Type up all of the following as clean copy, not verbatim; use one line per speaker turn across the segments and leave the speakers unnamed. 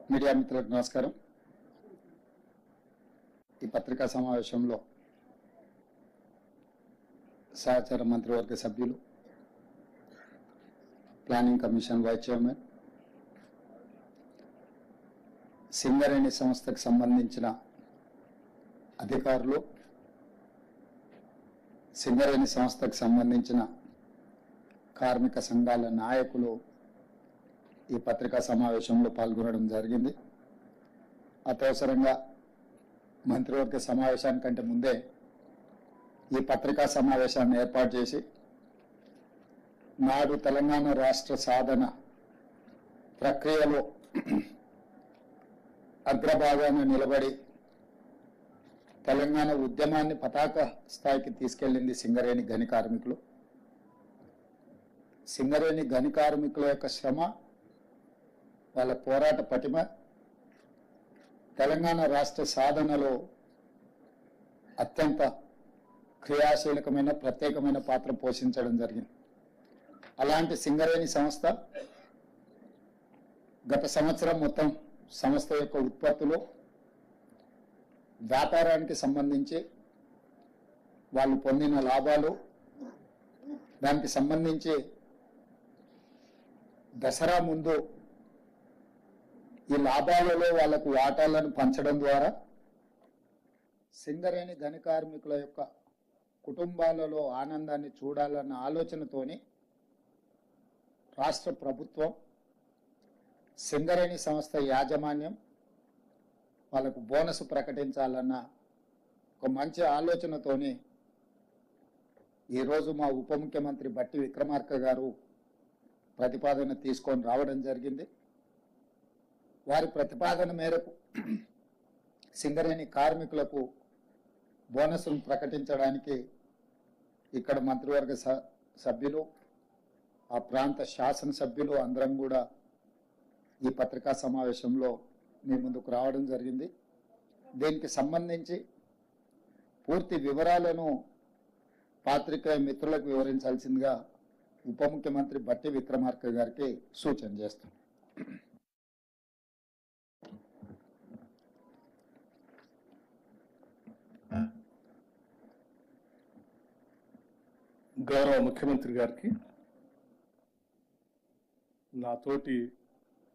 Media మిత్రులకు నమస్కారం. ఈ పత్రికా సమావేశంలో సహచార మంత్రివర్గ సభ్యులు, planning commission vice chairman, Singareni సంస్థకు సంబంధించిన అధికారులు, సింగరేణి సంస్థకు సంబంధించిన కార్మిక సంఘాల నాయకులు ఈ పత్రికా సమావేశంలో పాల్గొనడం జరిగింది. అత్యవసరంగా మంత్రివర్గ సమావేశానికంటే ముందే ఈ పత్రికా సమావేశాన్ని ఏర్పాటు చేసి నాడు తెలంగాణ రాష్ట్ర సాధన ప్రక్రియలో అగ్రభాగాన నిలబడి తెలంగాణ ఉద్యమాన్ని పతాక స్థాయికి తీసుకెళ్లింది సింగరేణి గని కార్మికులు. సింగరేణి గని కార్మికుల యొక్క శ్రమ, వాళ్ళ పోరాట పటిమ తెలంగాణ రాష్ట్ర సాధనలో అత్యంత క్రియాశీలకమైన ప్రత్యేకమైన పాత్ర పోషించడం జరిగింది. అలాంటి సింగరేణి సంస్థ గత సంవత్సరం మొత్తం సంస్థ యొక్క ఉత్పత్తులు, వ్యాపారానికి సంబంధించి వాళ్ళు పొందిన లాభాలు, దానికి సంబంధించి దసరా ముందు ఈ లాభాలలో వాళ్లకు వాటాలను పంచడం ద్వారా సింగరేణి గని కార్మికుల యొక్క కుటుంబాలలో ఆనందాన్ని చూడాలన్న ఆలోచనతోని రాష్ట్ర ప్రభుత్వం, సింగరేణి సంస్థ యాజమాన్యం వాళ్ళకు బోనస్ ప్రకటించాలన్న ఒక మంచి ఆలోచనతోని ఈరోజు మా ఉప ముఖ్యమంత్రి బట్టి విక్రమార్క గారు ప్రతిపాదన తీసుకొని రావడం జరిగింది. వారి ప్రతిపాదన మేరకు సింగరేణి కార్మికులకు బోనస్ను ప్రకటించడానికి ఇక్కడ మంత్రివర్గ సభ్యులు, ఆ ప్రాంత శాసనసభ్యులు అందరం కూడా ఈ పత్రికా సమావేశంలో మీ ముందుకు రావడం జరిగింది. దీనికి సంబంధించి పూర్తి వివరాలను పాత్రికేయ మిత్రులకు వివరించాల్సిందిగా ఉప ముఖ్యమంత్రి బట్టి విక్రమార్క గారికి సూచన చేస్తాం.
గౌరవ ముఖ్యమంత్రి గారికి, నాతోటి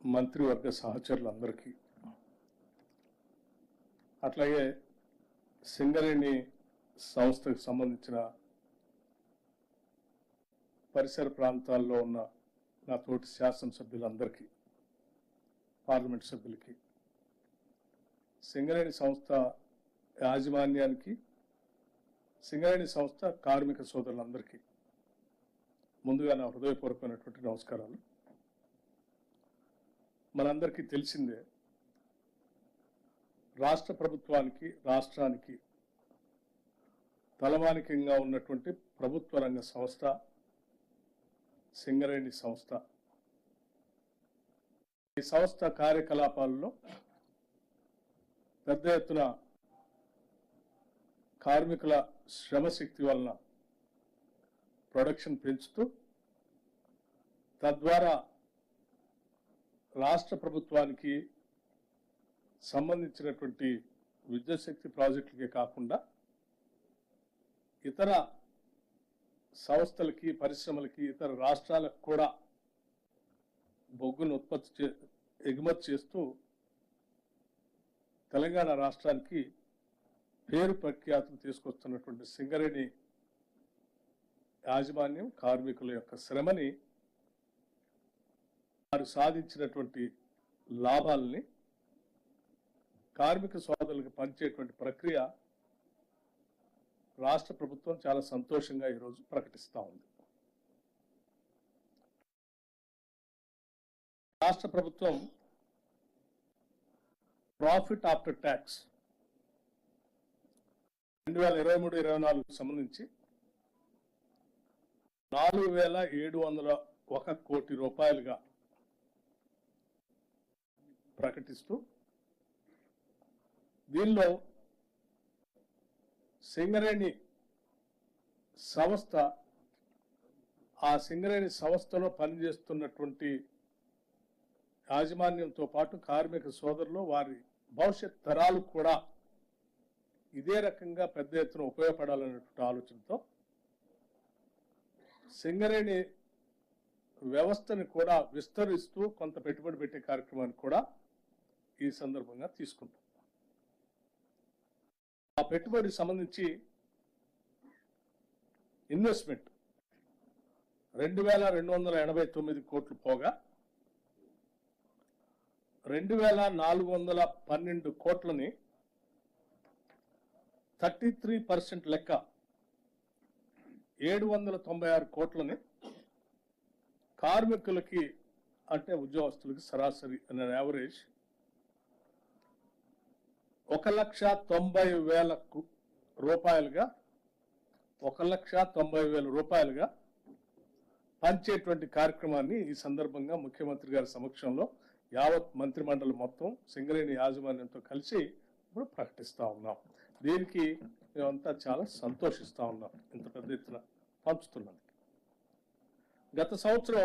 మంత్రివర్గ సహచరులందరికీ, అట్లాగే సింగరేణి సంస్థకు సంబంధించిన పరిసర ప్రాంతాల్లో ఉన్న నా తోటి శాసనసభ్యులందరికీ, పార్లమెంట్ సభ్యులకి, సింగరేణి సంస్థ యాజమాన్యానికి, సింగరేణి సంస్థ కార్మిక సోదరులందరికీ ముందుగా నా హృదయపూర్వకమైనటువంటి నమస్కారాలు. మనందరికీ తెలిసిందే, రాష్ట్ర ప్రభుత్వానికి, రాష్ట్రానికి తలమానికంగా ఉన్నటువంటి ప్రభుత్వ రంగ సంస్థ సింగరేణి సంస్థ. ఈ సంస్థ కార్యకలాపాలలో పెద్ద ఎత్తున కార్మికుల శ్రమశక్తి వలన ప్రొడక్షన్ పెంచుతూ, తద్వారా రాష్ట్ర ప్రభుత్వానికి సంబంధించినటువంటి విద్యుత్ శక్తి ప్రాజెక్టులకే కాకుండా ఇతర సంస్థలకి, పరిశ్రమలకి, ఇతర రాష్ట్రాలకు కూడా బొగ్గును ఎగుమతి చేస్తూ తెలంగాణ రాష్ట్రానికి పేరు ప్రఖ్యాతులు తీసుకొస్తున్నటువంటి సింగరేణి యాజమాన్యం కార్మికుల యొక్క శ్రమని, వారు సాధించినటువంటి లాభాలని కార్మిక సోదరులకు పంచేటువంటి ప్రక్రియ రాష్ట్ర ప్రభుత్వం చాలా సంతోషంగా ఈరోజు ప్రకటిస్తూ ఉంది. రాష్ట్ర ప్రభుత్వం ప్రాఫిట్ ఆఫ్టర్ ట్యాక్స్ 2023-24 సంబంధించి 4,701 కోటి రూపాయలుగా ప్రకటిస్తూ, దీనిలో సింగరేణి సంస్థ, ఆ సింగరేణి సంస్థలో పనిచేస్తున్నటువంటి యాజమాన్యంతో పాటు కార్మిక సోదరులు వారి భవిష్యత్ తరాలు కూడా ఇదే రకంగా పెద్ద ఎత్తున ఉపయోగపడాలనేటువంటి ఆలోచనతో సింగరేణి వ్యవస్థని కూడా విస్తరిస్తూ కొంత పెట్టుబడి పెట్టే కార్యక్రమాన్ని కూడా ఈ సందర్భంగా తీసుకుంటాం. ఆ పెట్టుబడికి సంబంధించి ఇన్వెస్ట్మెంట్ 2,289 కోట్లు పోగా 2,412 కోట్లని 33% లెక్క 796 కోట్లని కార్మికులకి అంటే ఉద్యోగస్తులకి సరాసరి అనే యావరేజ్ 1,90,000 రూపాయలుగా 1,90,000 రూపాయలుగా పంచేటువంటి కార్యక్రమాన్ని ఈ సందర్భంగా ముఖ్యమంత్రి గారి సమక్షంలో యావత్ మంత్రిమండలి మొత్తం సింగరేణి యాజమాన్యంతో కలిసి ఇప్పుడు ప్రకటిస్తా ఉన్నాం. దీనికి మేమంతా చాలా సంతోషిస్తా ఉన్నాం, ఇంత పెద్ద ఎత్తున పంచుతున్నది. గత సంవత్సరం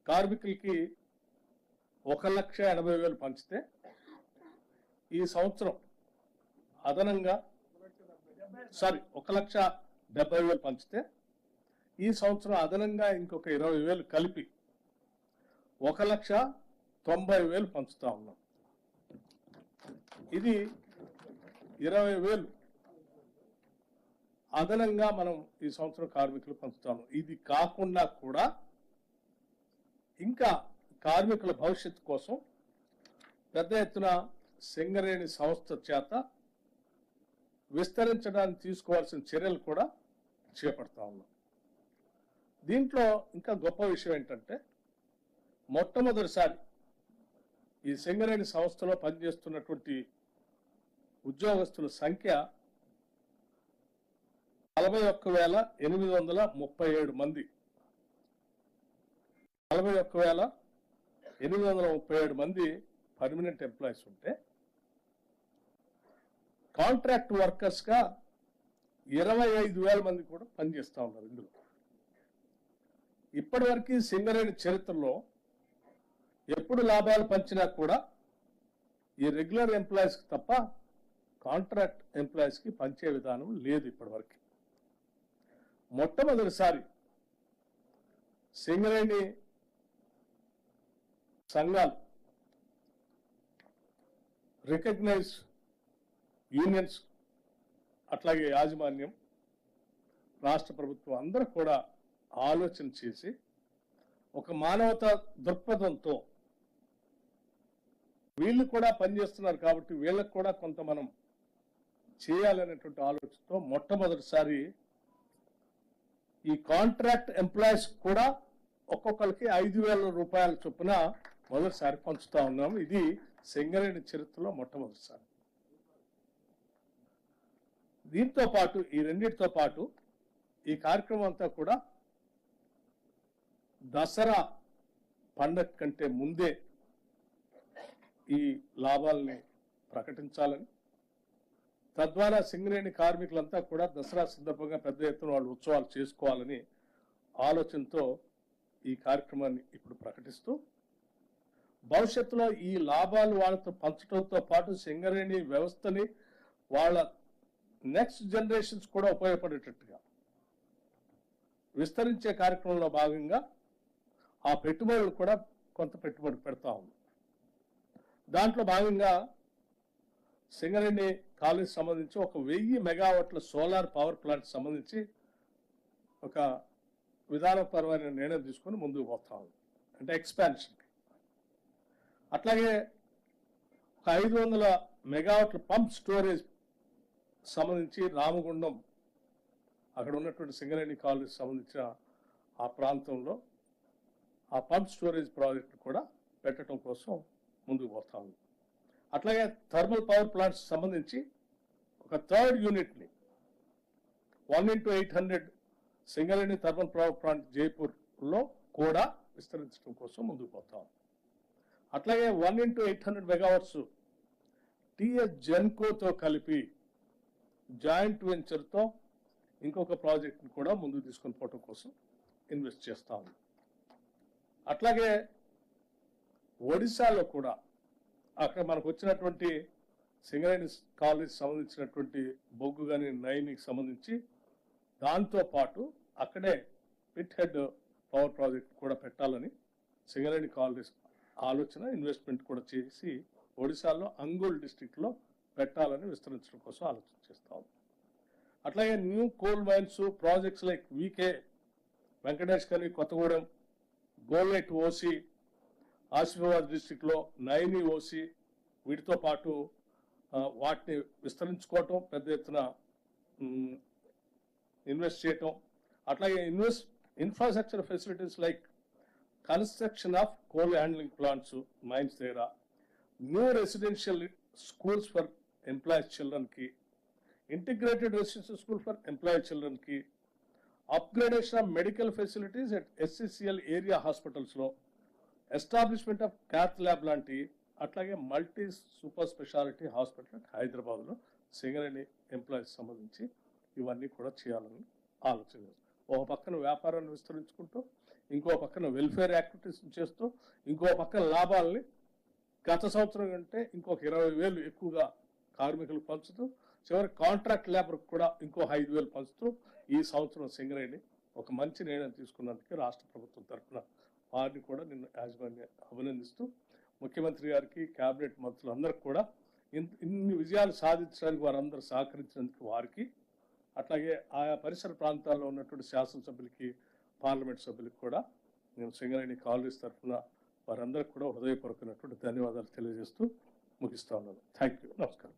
కార్మికులకి 1,80,000 పంచితే ఈ సంవత్సరం అదనంగా 1,70,000 పంచితే ఈ సంవత్సరం అదనంగా ఇంకొక 20,000 కలిపి 1,90,000 పంచుతా ఉన్నాం. ఇది 20,000 అదనంగా మనం ఈ సంవత్సరం కార్మికులు పంచుతాము. ఇది కాకుండా కూడా ఇంకా కార్మికుల భవిష్యత్తు కోసం పెద్ద ఎత్తున సింగరేణి సంస్థ చేత విస్తరించడానికి తీసుకోవాల్సిన చర్యలు కూడా చేపడతా ఉన్నాం. దీంట్లో ఇంకా గొప్ప విషయం ఏంటంటే మొట్టమొదటిసారి ఈ సింగరేణి సంస్థలో పనిచేస్తున్నటువంటి ఉద్యోగస్తుల సంఖ్య 41,837 మంది. 41,837 మంది పర్మనెంట్ ఎంప్లాయీస్ ఉంటే కాంట్రాక్ట్ వర్కర్స్ గా 25,000 మంది కూడా పనిచేస్తా ఉన్నారు. ఇందులో ఇప్పటివరకు సింగరేణి చరిత్రలో ఎప్పుడు లాభాలు పంచినా కూడా ఈ రెగ్యులర్ ఎంప్లాయీస్ కి తప్ప కాంట్రాక్ట్ ఎంప్లాయీస్ కి పంచే విధానం లేదు. ఇప్పటివరకు మొట్టమొదటిసారి సింగరేణి సంఘాలు, రికగ్నైజ్ యూనియన్స్, అట్లాగే యాజమాన్యం, రాష్ట్ర ప్రభుత్వం అందరూ కూడా ఆలోచన చేసి ఒక మానవతా దృక్పథంతో వీళ్ళు కూడా పనిచేస్తున్నారు కాబట్టి వీళ్ళకు కూడా కొంత మనం చేయాలనేటువంటి ఆలోచనతో మొట్టమొదటిసారి ఈ కాంట్రాక్ట్ ఎంప్లాయీస్ కూడా ఒక్కొక్కరికి 5,000 రూపాయల చొప్పున మొదటిసారి పంచుతా ఉన్నాము. ఇది సింగరేణి చరిత్రలో మొట్టమొదటిసారి. దీంతో పాటు ఈ రెండింటితో పాటు ఈ కార్యక్రమం అంతా కూడా దసరా పండగ కంటే ముందే ఈ లాభాలని ప్రకటించాలని, తద్వారా సింగరేణి కార్మికులంతా కూడా దసరా సందర్భంగా పెద్ద ఎత్తున వాళ్ళు ఉత్సవాలు చేసుకోవాలని ఆలోచనతో ఈ కార్యక్రమాన్ని ఇప్పుడు ప్రకటిస్తూ భవిష్యత్తులో ఈ లాభాలు వాళ్ళతో పంచడంతో పాటు సింగరేణి వ్యవస్థని వాళ్ళ నెక్స్ట్ జనరేషన్స్ కూడా ఉపయోగపడేటట్టుగా విస్తరించే కార్యక్రమంలో భాగంగా ఆ పెట్టుబడులు కూడా కొంత పెట్టుబడి పెడతా ఉంది. దాంట్లో భాగంగా సింగరేణి కాలేజ్ సంబంధించి 1,000 మెగావాట్ల సోలార్ పవర్ ప్లాంట్ సంబంధించి ఒక విధానపరమైన నిర్ణయం తీసుకొని ముందుకు పోతా ఉంది, అంటే ఎక్స్పాన్షన్. అట్లాగే 500 మెగావాట్ల పంప్ స్టోరేజ్ సంబంధించి రామగుండం అక్కడ ఉన్నటువంటి సింగరేణి కాలేజ్ సంబంధించిన ఆ ప్రాంతంలో ఆ పంప్ స్టోరేజ్ ప్రాజెక్ట్ కూడా పెట్టడం కోసం ముందుకు పోతా ఉంది. అట్లాగే థర్మల్ పవర్ ప్లాంట్స్ సంబంధించి ఒక 3rd యూనిట్ని 1x800 Singareni thermal power plant జైపూర్లో కూడా విస్తరించడం కోసం ముందుకు పోతాం. అట్లాగే 1x800 మెగావాట్స్ టిఎస్ జెన్కోతో కలిపి జాయింట్ వెంచర్తో ఇంకొక ప్రాజెక్ట్ని కూడా ముందుకు తీసుకొని పోవడం కోసం ఇన్వెస్ట్ చేస్తా ఉంది. అట్లాగే ఒడిశాలో కూడా అక్కడ మనకు వచ్చినటువంటి సింగరేణి కాలేజ్ సంబంధించినటువంటి బొగ్గు కానీ నైన్కి సంబంధించి దాంతో పాటు అక్కడే పిట్ హెడ్ పవర్ ప్రాజెక్ట్ కూడా పెట్టాలని సింగరేణి కాలేజ్ ఆలోచన ఇన్వెస్ట్మెంట్ కూడా చేసి ఒడిశాలో అంగుల్ డిస్ట్రిక్ట్లో పెట్టాలని విస్తరించడం కోసం ఆలోచన చేస్తాం. అట్లాగే new coal mines projects like VK Venkatesh Khani Kothagudem, గోల్నెట్ OC, Asifabad డిస్ట్రిక్ట్లో నైని ఓసి, వీటితో పాటు వాటిని విస్తరించుకోవటం, పెద్ద ఎత్తున ఇన్వెస్ట్ చేయటం. అట్లాగే infrastructure facilities like construction of coal handling plants mines దగ్గర, new residential schools for employees చిల్డ్రన్కి, integrated residential school for employee చిల్డ్రన్కి, upgradation of medical facilities at SCCL area హాస్పిటల్స్లో, ఎస్టాబ్లిష్మెంట్ ఆఫ్ క్యాత్ ల్యాబ్ లాంటి, అట్లాగే multi super speciality hospital హైదరాబాద్లో Singareni employees సంబంధించి ఇవన్నీ కూడా చేయాలని ఆలోచన చేస్తాం. ఒక పక్కన వ్యాపారాన్ని విస్తరించుకుంటూ, ఇంకో పక్కన వెల్ఫేర్ యాక్టివిటీస్ చేస్తూ, ఇంకో పక్కన లాభాలని గత సంవత్సరం కంటే ఇంకొక 20,000 ఎక్కువగా కార్మికులు పంచుతూ, చివరి కాంట్రాక్ట్ లేబర్కి కూడా ఇంకో 5,000 పంచుతూ ఈ సంవత్సరం సింగరేణి ఒక మంచి నిర్ణయం తీసుకున్నందుకు రాష్ట్ర ప్రభుత్వం తరఫున వారిని కూడా నిన్న యాజమాన్య అభినందిస్తూ, ముఖ్యమంత్రి గారికి, కేబినెట్ మంత్రులందరికీ కూడా ఇన్ని విజయాలు సాధించడానికి వారందరూ సహకరించినందుకు వారికి, అట్లాగే ఆయా పరిసర ప్రాంతాల్లో ఉన్నటువంటి శాసనసభ్యులకి, పార్లమెంట్ సభ్యులకి కూడా నేను సింగరేణి కాలేజ్ తరఫున వారందరికీ కూడా హృదయపూర్వకమైనటువంటి ధన్యవాదాలు తెలియజేస్తూ ముగిస్తా ఉన్నాను. Thank you. నమస్కారం.